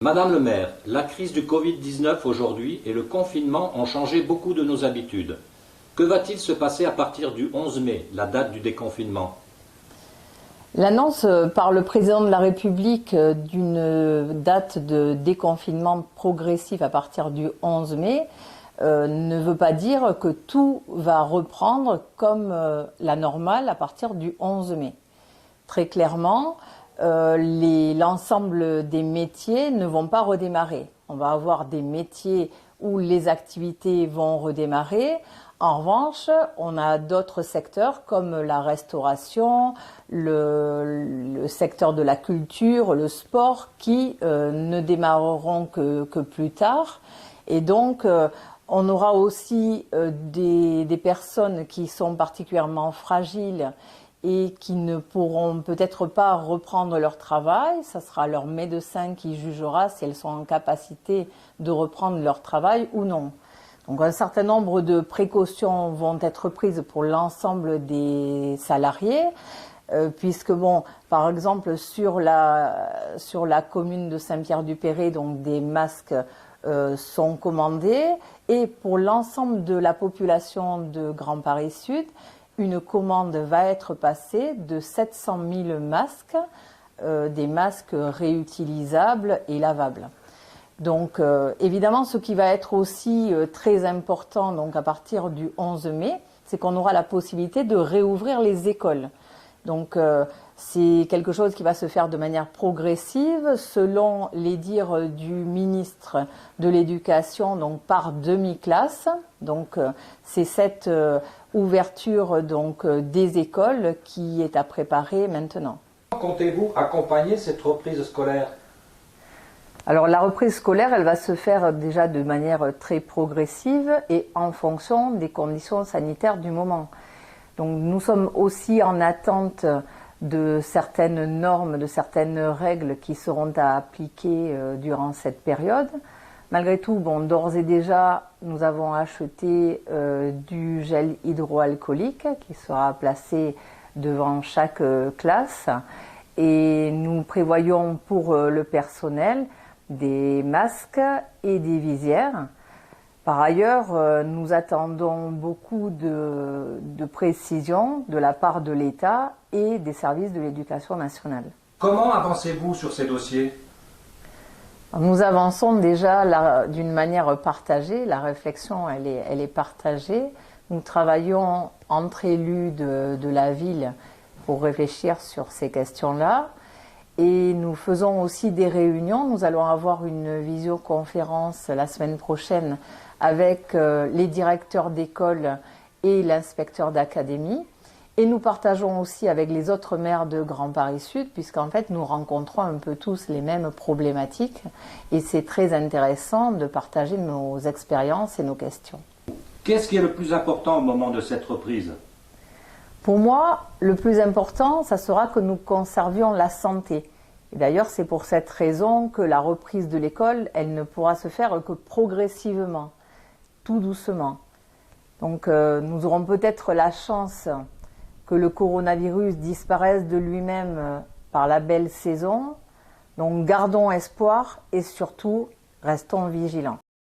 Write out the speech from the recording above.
Madame le maire, la crise du Covid-19 aujourd'hui et le confinement ont changé beaucoup de nos habitudes. Que va-t-il se passer à partir du 11 mai, la date du déconfinement ? L'annonce par le président de la République d'une date de déconfinement progressif à partir du 11 mai ne veut pas dire que tout va reprendre comme la normale à partir du 11 mai. Très clairement, l'ensemble des métiers ne vont pas redémarrer. On va avoir des métiers où les activités vont redémarrer. En revanche, on a d'autres secteurs comme la restauration, le secteur de la culture, le sport qui ne démarreront que plus tard. Et donc, on aura aussi des personnes qui sont particulièrement fragiles et qui ne pourront peut-être pas reprendre leur travail. Ça sera leur médecin qui jugera si elles sont en capacité de reprendre leur travail ou non. Donc un certain nombre de précautions vont être prises pour l'ensemble des salariés, puisque par exemple sur la commune de Saint-Pierre-du-Perret, donc des masques sont commandés, et pour l'ensemble de la population de Grand Paris Sud, une commande va être passée de 700 000 masques, des masques réutilisables et lavables. Donc évidemment, ce qui va être aussi très important donc à partir du 11 mai, c'est qu'on aura la possibilité de réouvrir les écoles. Donc c'est quelque chose qui va se faire de manière progressive, selon les dires du ministre de l'Éducation, donc par demi-classe. Donc c'est cette ouverture donc des écoles qui est à préparer maintenant. Comment comptez-vous accompagner cette reprise scolaire ? Alors la reprise scolaire, elle va se faire déjà de manière très progressive et en fonction des conditions sanitaires du moment. Donc nous sommes aussi en attente de certaines normes, de certaines règles qui seront à appliquer durant cette période. Malgré tout, d'ores et déjà, nous avons acheté du gel hydroalcoolique qui sera placé devant chaque classe et nous prévoyons pour le personnel des masques et des visières. Par ailleurs, nous attendons beaucoup de précisions de la part de l'État et des services de l'Éducation nationale. Comment avancez-vous sur ces dossiers ? Nous avançons déjà d'une manière partagée, la réflexion elle est partagée. Nous travaillons entre élus de la ville pour réfléchir sur ces questions-là. Et nous faisons aussi des réunions. Nous allons avoir une visioconférence la semaine prochaine avec les directeurs d'école et l'inspecteur d'académie. Et nous partageons aussi avec les autres maires de Grand Paris Sud, puisqu'en fait nous rencontrons un peu tous les mêmes problématiques. Et c'est très intéressant de partager nos expériences et nos questions. Qu'est-ce qui est le plus important au moment de cette reprise ? Pour moi, le plus important, ça sera que nous conservions la santé. Et d'ailleurs, c'est pour cette raison que la reprise de l'école, elle ne pourra se faire que progressivement, tout doucement. Donc nous aurons peut-être la chance que le coronavirus disparaisse de lui-même par la belle saison. Donc gardons espoir et surtout, restons vigilants.